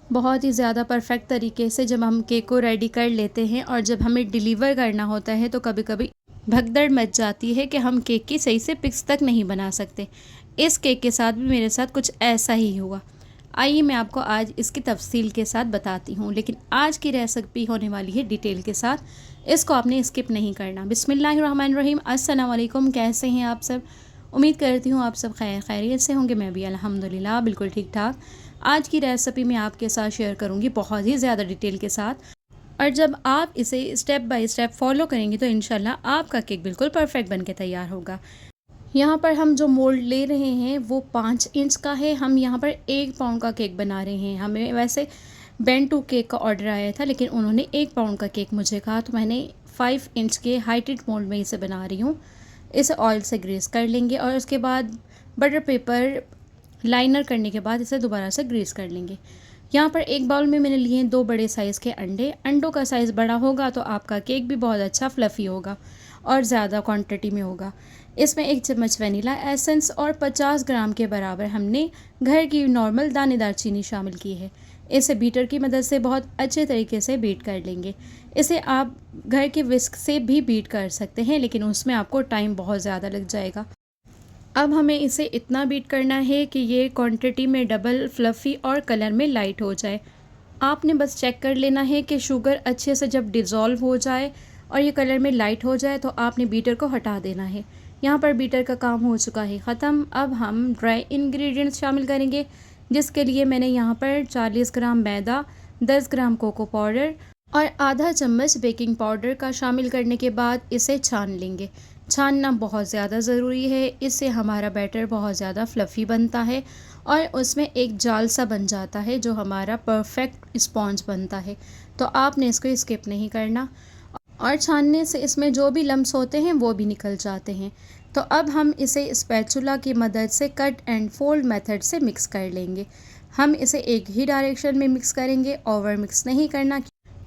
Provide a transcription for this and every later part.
बहुत ही ज़्यादा परफेक्ट तरीके से जब हम केक को रेडी कर लेते हैं और जब हमें डिलीवर करना होता है तो कभी कभी भगदड़ मच जाती है कि हम केक की सही से पिक्स तक नहीं बना सकते। इस केक के साथ भी मेरे साथ कुछ ऐसा ही हुआ। आइए मैं आपको आज इसकी तफसील के साथ बताती हूँ, लेकिन आज की रेसिपी होने वाली है डिटेल के साथ। इसको आपने स्किप नहीं करना। बिस्मिल्लाहिर्रहमानिर्रहीम। अस्सलाम वालेकुम। कैसे हैं आप सब? उम्मीद करती हूँ आप सब खैरियत से होंगे। मैं भी अल्हम्दुलिल्लाह बिल्कुल ठीक ठाक। आज की रेसिपी मैं आपके साथ शेयर करूँगी बहुत ही ज़्यादा डिटेल के साथ, और जब आप इसे स्टेप बाय स्टेप फॉलो करेंगे तो इंशाल्लाह आपका केक बिल्कुल परफेक्ट बन के तैयार होगा। यहाँ पर हम जो मोल्ड ले रहे हैं वो 5 इंच का है। हम यहाँ पर 1 पाउंड का केक बना रहे हैं। हमें वैसे बेन टू केक का ऑर्डर आया था, लेकिन उन्होंने 1 पाउंड का केक मुझे कहा, तो मैंने 5 इंच के हाइटेड मोल्ड में इसे बना रही हूँ। इसे ऑयल से ग्रीस कर लेंगे और उसके बाद बटर पेपर लाइनर करने के बाद इसे दोबारा से ग्रीस कर लेंगे। यहाँ पर एक बाउल में मैंने लिए हैं 2 बड़े साइज़ के अंडे। अंडों का साइज़ बड़ा होगा तो आपका केक भी बहुत अच्छा फ्लफ़ी होगा और ज़्यादा क्वांटिटी में होगा। इसमें 1 चम्मच वनीला एसेंस और 50 ग्राम के बराबर हमने घर की नॉर्मल दानेदार चीनी शामिल की है। इसे बीटर की मदद से बहुत अच्छे तरीके से बीट कर लेंगे। इसे आप घर के विस्क से भी बीट कर सकते हैं, लेकिन उसमें आपको टाइम बहुत ज़्यादा लग जाएगा। अब हमें इसे इतना बीट करना है कि ये क्वांटिटी में डबल फ्लफ़ी और कलर में लाइट हो जाए। आपने बस चेक कर लेना है कि शुगर अच्छे से जब डिज़ोल्व हो जाए और ये कलर में लाइट हो जाए तो आपने बीटर को हटा देना है। यहाँ पर बीटर का काम हो चुका है ख़त्म। अब हम ड्राई इंग्रेडिएंट्स शामिल करेंगे, जिसके लिए मैंने यहाँ पर 40 ग्राम मैदा, 10 ग्राम कोको पाउडर और आधा चम्मच बेकिंग पाउडर का शामिल करने के बाद इसे छान लेंगे। छानना बहुत ज़्यादा ज़रूरी है, इससे हमारा बैटर बहुत ज़्यादा फ्लफ़ी बनता है और उसमें एक जाल सा बन जाता है जो हमारा परफेक्ट स्पॉन्ज बनता है। तो आपने इसको स्किप नहीं करना, और छानने से इसमें जो भी लम्स होते हैं वो भी निकल जाते हैं। तो अब हम इसे स्पैचुला की मदद से कट एंड फोल्ड मेथड से मिक्स कर लेंगे। हम इसे एक ही डायरेक्शन में मिक्स करेंगे, ओवर मिक्स नहीं करना,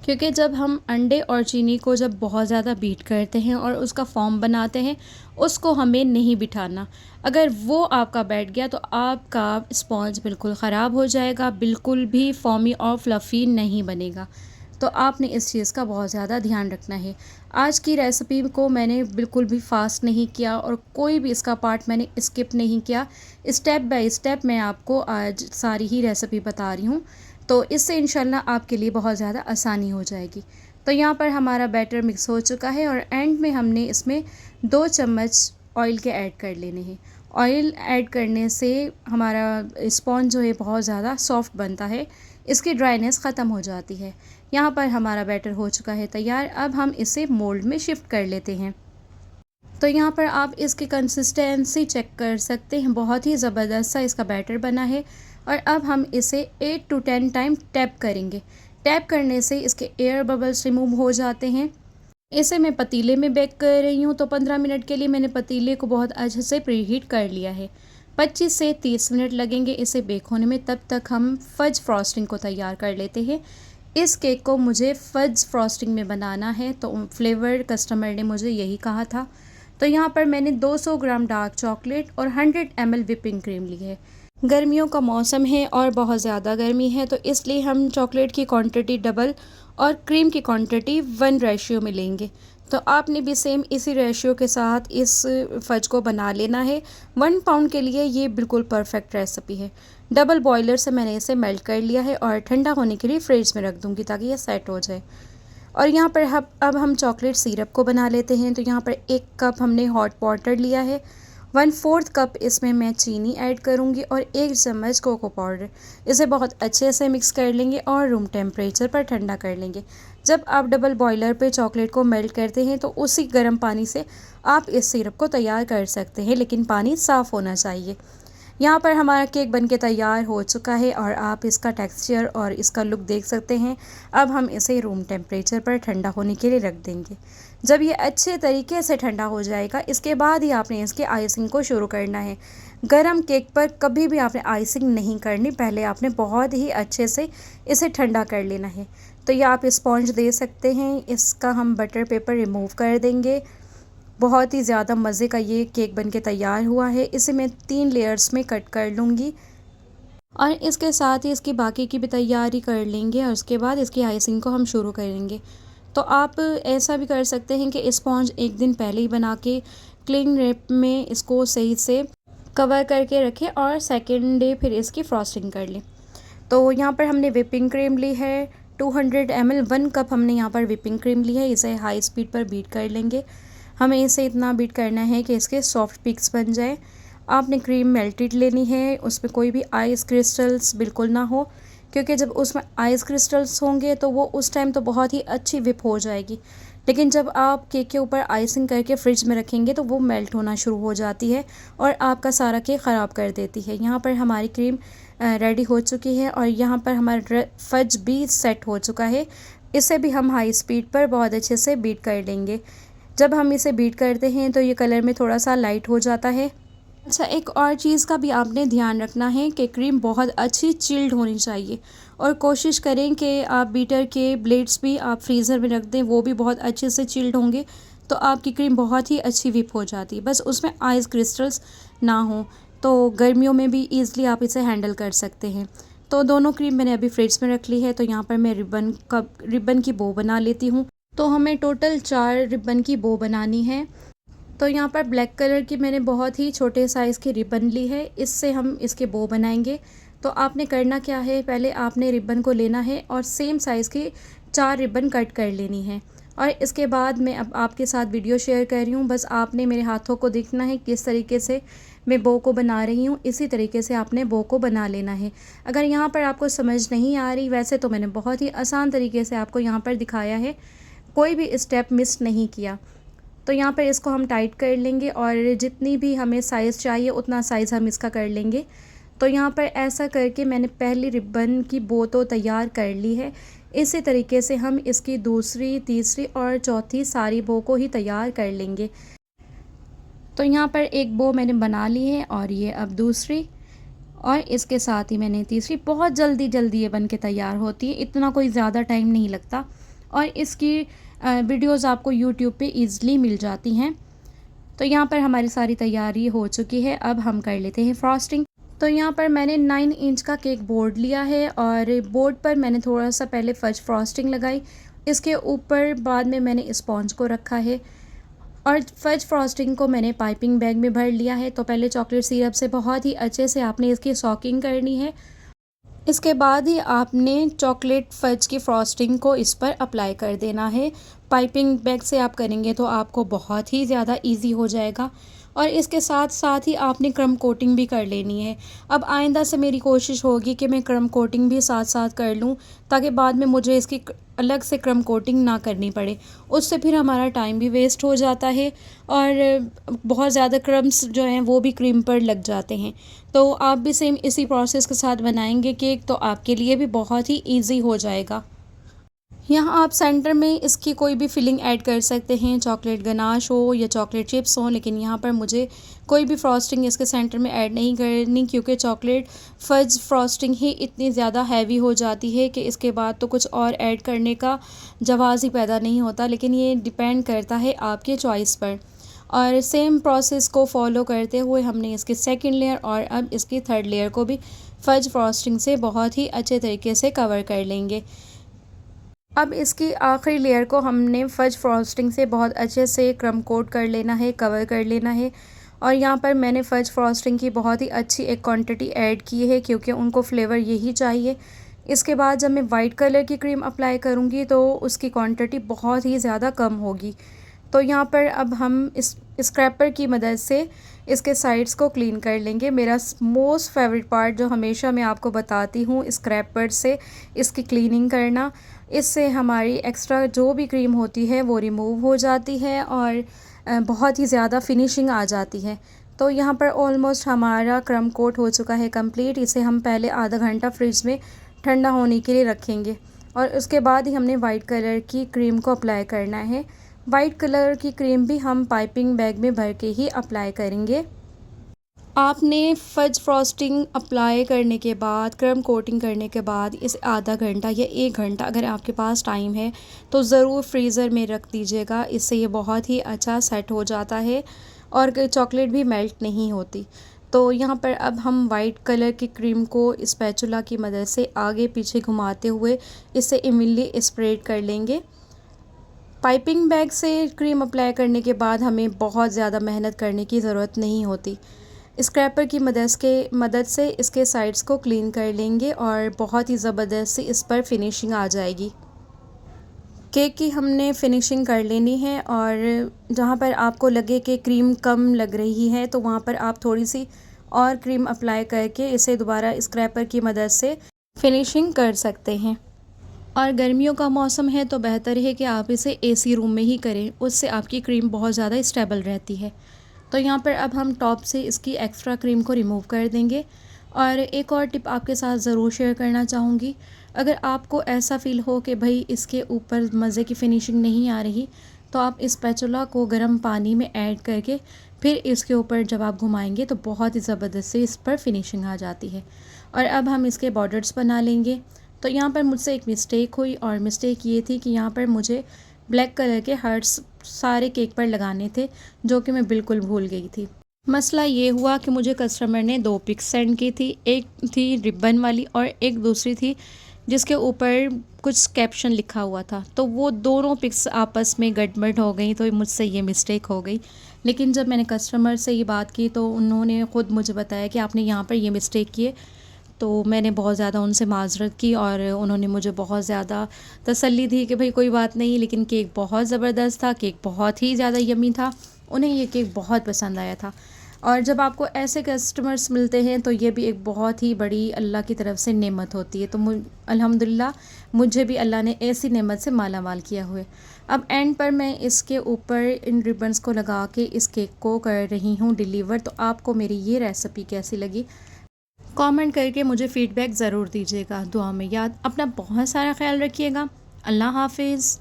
क्योंकि जब हम अंडे और चीनी को जब बहुत ज़्यादा बीट करते हैं और उसका फॉर्म बनाते हैं, उसको हमें नहीं बिठाना। अगर वो आपका बैठ गया तो आपका स्पॉन्ज बिल्कुल ख़राब हो जाएगा, बिल्कुल भी फॉर्मी और फ्लफ़ी नहीं बनेगा। तो आपने इस चीज़ का बहुत ज़्यादा ध्यान रखना है। आज की रेसिपी को मैंने बिल्कुल भी फास्ट नहीं किया और कोई भी इसका पार्ट मैंने स्किप नहीं किया। स्टेप बाय स्टेप मैं आपको आज सारी ही रेसिपी बता रही हूँ, तो इससे इंशाल्लाह आपके लिए बहुत ज़्यादा आसानी हो जाएगी। तो यहाँ पर हमारा बैटर मिक्स हो चुका है और एंड में हमने इसमें 2 चम्मच ऑयल के ऐड कर लेने हैं। ऑयल ऐड करने से हमारा स्पॉन्ज जो है बहुत ज़्यादा सॉफ्ट बनता है, इसकी ड्राइनेस ख़त्म हो जाती है। यहाँ पर हमारा बैटर हो चुका है तैयार। अब हम इसे मोल्ड में शिफ्ट कर लेते हैं। तो यहाँ पर आप इसकी कंसिस्टेंसी चेक कर सकते हैं, बहुत ही ज़बरदस्त सा इसका बैटर बना है। और अब हम इसे 8 to 10 टाइम टैप करेंगे। टैप करने से इसके एयर बबल्स रिमूव हो जाते हैं। इसे मैं पतीले में बेक कर रही हूँ, तो 15 मिनट के लिए मैंने पतीले को बहुत अच्छे से प्रीहीट कर लिया है। 25 से 30 मिनट लगेंगे इसे बेक होने में। तब तक हम फज फ्रॉस्टिंग को तैयार कर लेते हैं। इस केक को मुझे फज फ्रॉस्टिंग में बनाना है, तो फ्लेवर कस्टमर ने मुझे यही कहा था। तो यहाँ पर मैंने 200 ग्राम डार्क चॉकलेट और 100 ml विपिंग क्रीम ली है। गर्मियों का मौसम है और बहुत ज़्यादा गर्मी है, तो इसलिए हम चॉकलेट की क्वांटिटी डबल और क्रीम की क्वांटिटी 1 रेशियो में लेंगे। तो आपने भी सेम इसी रेशियो के साथ इस फज को बना लेना है। 1 पाउंड के लिए ये बिल्कुल परफेक्ट रेसिपी है। डबल बॉयलर से मैंने इसे मेल्ट कर लिया है और ठंडा होने के लिए फ्रिज में रख दूँगी ताकि ये सेट हो जाए। और यहाँ पर अब हम चॉकलेट सिरप को बना लेते हैं। तो यहाँ पर 1 कप हमने हॉट वाटर लिया है। 1/4 कप इसमें मैं चीनी ऐड करूँगी और 1 चम्मच कोको पाउडर। इसे बहुत अच्छे से मिक्स कर लेंगे और रूम टेम्परेचर पर ठंडा कर लेंगे। जब आप डबल बॉयलर पे चॉकलेट को मेल्ट करते हैं तो उसी गर्म पानी से आप इस सिरप को तैयार कर सकते हैं, लेकिन पानी साफ़ होना चाहिए। यहाँ पर हमारा केक बनके तैयार हो चुका है और आप इसका टेक्सचर और इसका लुक देख सकते हैं। अब हम इसे रूम टेम्परेचर पर ठंडा होने के लिए रख देंगे। जब ये अच्छे तरीके से ठंडा हो जाएगा, इसके बाद ही आपने इसके आइसिंग को शुरू करना है। गरम केक पर कभी भी आपने आइसिंग नहीं करनी, पहले आपने बहुत ही अच्छे से इसे ठंडा कर लेना है। तो ये आप स्पॉन्ज दे सकते हैं। इसका हम बटर पेपर रिमूव कर देंगे। बहुत ही ज़्यादा मज़े का ये केक बनके तैयार हुआ है। इसे मैं 3 लेयर्स में कट कर लूँगी। और इसके साथ ही इसकी बाकी की भी तैयारी कर लेंगे और उसके बाद इसकी आइसिंग को हम शुरू करेंगे। तो आप ऐसा भी कर सकते हैं कि स्पॉन्ज एक दिन पहले ही बना के क्लिंग रैप में इसको सही से कवर करके रखें और सेकेंड डे फिर इसकी फ्रॉस्टिंग कर लें। तो यहाँ पर हमने व्हिपिंग क्रीम ली है 200 ml, 1 कप हमने यहाँ पर व्हिपिंग क्रीम ली है। इसे हाई स्पीड पर बीट कर लेंगे। हमें इसे इतना बीट करना है कि इसके सॉफ्ट पिक्स बन जाए। आपने क्रीम मेल्टेड लेनी है, उसमें कोई भी आइस क्रिस्टल्स बिल्कुल ना हो, क्योंकि जब उसमें आइस क्रिस्टल्स होंगे तो वो उस टाइम तो बहुत ही अच्छी व्हिप हो जाएगी, लेकिन जब आप केक के ऊपर आइसिंग करके फ्रिज में रखेंगे तो वो मेल्ट होना शुरू हो जाती है और आपका सारा केक ख़राब कर देती है। यहाँ पर हमारी क्रीम रेडी हो चुकी है और यहाँ पर हमारा फज भी सेट हो चुका है। इसे भी हम हाई स्पीड पर बहुत अच्छे से बीट कर लेंगे। जब हम इसे बीट करते हैं तो ये कलर में थोड़ा सा लाइट हो जाता है। अच्छा, एक और चीज़ का भी आपने ध्यान रखना है कि क्रीम बहुत अच्छी चिल्ड होनी चाहिए और कोशिश करें कि आप बीटर के ब्लेड्स भी आप फ्रीज़र में रख दें, वो भी बहुत अच्छे से चिल्ड होंगे तो आपकी क्रीम बहुत ही अच्छी व्हिप हो जाती है। बस उसमें आइस क्रिस्टल्स ना हो, तो गर्मियों में भी ईज़िली आप इसे हैंडल कर सकते हैं। तो दोनों क्रीम मैंने अभी फ्रिज में रख ली है। तो यहाँ पर मैं रिबन की बो बना लेती हूँ। तो हमें टोटल 4 रिबन की बो बनानी है। तो यहाँ पर ब्लैक कलर की मैंने बहुत ही छोटे साइज़ की रिबन ली है, इससे हम इसके बो बनाएंगे। तो आपने करना क्या है, पहले आपने रिबन को लेना है और सेम साइज़ की 4 रिबन कट कर लेनी है। और इसके बाद मैं अब आपके साथ वीडियो शेयर कर रही हूँ, बस आपने मेरे हाथों को देखना है किस तरीके से मैं बो को बना रही हूँ, इसी तरीके से आपने बो को बना लेना है। अगर यहाँ पर आपको समझ नहीं आ रही, वैसे तो मैंने बहुत ही आसान तरीके से आपको यहाँ पर दिखाया है, कोई भी स्टेप मिस नहीं किया। तो यहाँ पर इसको हम टाइट कर लेंगे और जितनी भी हमें साइज़ चाहिए उतना साइज़ हम इसका कर लेंगे। तो यहाँ पर ऐसा करके मैंने पहली रिबन की बो तो तैयार कर ली है। इसी तरीके से हम इसकी दूसरी, तीसरी और चौथी सारी बो को ही तैयार कर लेंगे। तो यहाँ पर एक बो मैंने बना ली है और ये अब दूसरी, और इसके साथ ही मैंने तीसरी। बहुत जल्दी जल्दी ये बन के तैयार होती है, इतना कोई ज़्यादा टाइम नहीं लगता और इसकी वीडियोज़ आपको यूट्यूब पे ईज़िली मिल जाती हैं। तो यहाँ पर हमारी सारी तैयारी हो चुकी है। अब हम कर लेते हैं फ्रॉस्टिंग। तो यहाँ पर मैंने 9 इंच का केक बोर्ड लिया है और बोर्ड पर मैंने थोड़ा सा पहले फज फ्रॉस्टिंग लगाई, इसके ऊपर बाद में मैंने स्पॉन्ज को रखा है और फज फ्रॉस्टिंग को मैंने पाइपिंग बैग में भर लिया है। तो पहले चॉकलेट सिरप से बहुत ही अच्छे से आपने इसकी सॉकिंग करनी है। इसके बाद ही आपने चॉकलेट फज की फ्रॉस्टिंग को इस पर अप्लाई कर देना है। पाइपिंग बैग से आप करेंगे तो आपको बहुत ही ज़्यादा इजी हो जाएगा और इसके साथ साथ ही आपने क्रम कोटिंग भी कर लेनी है। अब आइंदा से मेरी कोशिश होगी कि मैं क्रम कोटिंग भी साथ साथ कर लूँ, ताकि बाद में मुझे इसकी अलग से क्रम कोटिंग ना करनी पड़े। उससे फिर हमारा टाइम भी वेस्ट हो जाता है और बहुत ज़्यादा क्रम्स जो हैं वो भी क्रीम पर लग जाते हैं। तो आप भी सेम इसी प्रोसेस के साथ बनाएंगे केक तो आपके लिए भी बहुत ही ईजी हो जाएगा। यहाँ आप सेंटर में इसकी कोई भी फिलिंग ऐड कर सकते हैं, चॉकलेट गनाश हो या चॉकलेट चिप्स हो, लेकिन यहाँ पर मुझे कोई भी फ्रॉस्टिंग इसके सेंटर में ऐड नहीं करनी, क्योंकि चॉकलेट फज फ्रॉस्टिंग ही इतनी ज़्यादा हैवी हो जाती है कि इसके बाद तो कुछ और ऐड करने का जवाज़ ही पैदा नहीं होता। लेकिन ये डिपेंड करता है आपके चॉइस पर। और सेम प्रोसेस को फॉलो करते हुए हमने इसकी सेकेंड लेयर और अब इसकी थर्ड लेयर को भी फज फ्रॉस्टिंग से बहुत ही अच्छे तरीके से कवर कर लेंगे। अब इसकी आखिरी लेयर को हमने फज फ्रॉस्टिंग से बहुत अच्छे से क्रम कोट कर लेना है, कवर कर लेना है। और यहाँ पर मैंने फज फ्रॉस्टिंग की बहुत ही अच्छी एक क्वांटिटी ऐड की है, क्योंकि उनको फ्लेवर यही चाहिए। इसके बाद जब मैं वाइट कलर की क्रीम अप्लाई करूँगी तो उसकी क्वांटिटी बहुत ही ज़्यादा कम होगी। तो यहाँ पर अब हम इस स्क्रैपर की मदद से इसके साइड्स को क्लीन कर लेंगे। मेरा मोस्ट फेवरेट पार्ट जो हमेशा मैं आपको बताती हूँ, स्क्रैपर से इसकी क्लीनिंग करना। इससे हमारी एक्स्ट्रा जो भी क्रीम होती है वो रिमूव हो जाती है और बहुत ही ज़्यादा फिनिशिंग आ जाती है। तो यहाँ पर ऑलमोस्ट हमारा क्रम कोट हो चुका है कंप्लीट। इसे हम पहले आधा घंटा फ्रिज में ठंडा होने के लिए रखेंगे और उसके बाद ही हमने वाइट कलर की क्रीम को अप्लाई करना है। वाइट कलर की क्रीम भी हम पाइपिंग बैग में भर के ही अप्लाई करेंगे। आपने फज फ्रॉस्टिंग अप्लाई करने के बाद, क्रम कोटिंग करने के बाद इसे आधा घंटा या 1 घंटा अगर आपके पास टाइम है तो ज़रूर फ्रीज़र में रख दीजिएगा। इससे ये बहुत ही अच्छा सेट हो जाता है और चॉकलेट भी मेल्ट नहीं होती। तो यहाँ पर अब हम वाइट कलर की क्रीम को स्पैचुला की मदद से आगे पीछे घुमाते हुए इसे इवनली स्प्रेड कर लेंगे। पाइपिंग बैग से क्रीम अप्लाई करने के बाद हमें बहुत ज़्यादा मेहनत करने की ज़रूरत नहीं होती। स्क्रैपर की मदद से इसके साइड्स को क्लीन कर लेंगे और बहुत ही ज़बरदस्त सी इस पर फिनिशिंग आ जाएगी। केक की हमने फिनिशिंग कर लेनी है और जहाँ पर आपको लगे कि क्रीम कम लग रही है तो वहाँ पर आप थोड़ी सी और क्रीम अप्लाई करके इसे दोबारा स्क्रैपर की मदद से फिनिशिंग कर सकते हैं। और गर्मियों का मौसम है तो बेहतर है कि आप इसे एसी रूम में ही करें, उससे आपकी क्रीम बहुत ज़्यादा स्टेबल रहती है। तो यहाँ पर अब हम टॉप से इसकी एक्स्ट्रा क्रीम को रिमूव कर देंगे। और एक और टिप आपके साथ ज़रूर शेयर करना चाहूँगी, अगर आपको ऐसा फ़ील हो कि भाई इसके ऊपर मज़े की फ़िनिशिंग नहीं आ रही, तो आप इस स्पैचुला को गर्म पानी में ऐड करके फिर इसके ऊपर जब आप घुमाएंगे तो बहुत ही ज़बरदस्त से इस पर फिनिशिंग आ जाती है। और अब हम इसके बॉर्डर्स बना लेंगे। तो यहाँ पर मुझसे एक मिस्टेक हुई और मिस्टेक ये थी कि यहाँ पर मुझे ब्लैक कलर के हार्ट्स सारे केक पर लगाने थे, जो कि मैं बिल्कुल भूल गई थी। मसला ये हुआ कि मुझे कस्टमर ने 2 पिक्स सेंड की थी, एक थी रिबन वाली और एक दूसरी थी जिसके ऊपर कुछ कैप्शन लिखा हुआ था। तो वो दोनों पिक्स आपस में गड़बड़ हो गई, तो मुझसे ये मिस्टेक हो गई। लेकिन जब मैंने कस्टमर से ये बात की तो उन्होंने ख़ुद मुझे बताया कि आपने यहाँ पर ये मिस्टेक की है। तो मैंने बहुत ज़्यादा उनसे माज़रत की और उन्होंने मुझे बहुत ज़्यादा तसल्ली दी कि भाई कोई बात नहीं, लेकिन केक बहुत ज़बरदस्त था, केक बहुत ही ज़्यादा यम्मी था, उन्हें ये केक बहुत पसंद आया था। और जब आपको ऐसे कस्टमर्स मिलते हैं तो ये भी एक बहुत ही बड़ी अल्लाह की तरफ से नेमत होती है। तो अल्हम्दुलिल्लाह मुझे भी अल्लाह ने ऐसी नेमत से माला माल किया हुआ है। अब एंड पर मैं इसके ऊपर इन रिबन्स को लगा के इस केक को कर रही हूँ डिलीवर। तो आपको मेरी ये रेसिपी कैसी लगी कमेंट करके मुझे फ़ीडबैक ज़रूर दीजिएगा। दुआ में याद अपना बहुत सारा ख्याल रखिएगा। अल्लाह हाफिज़।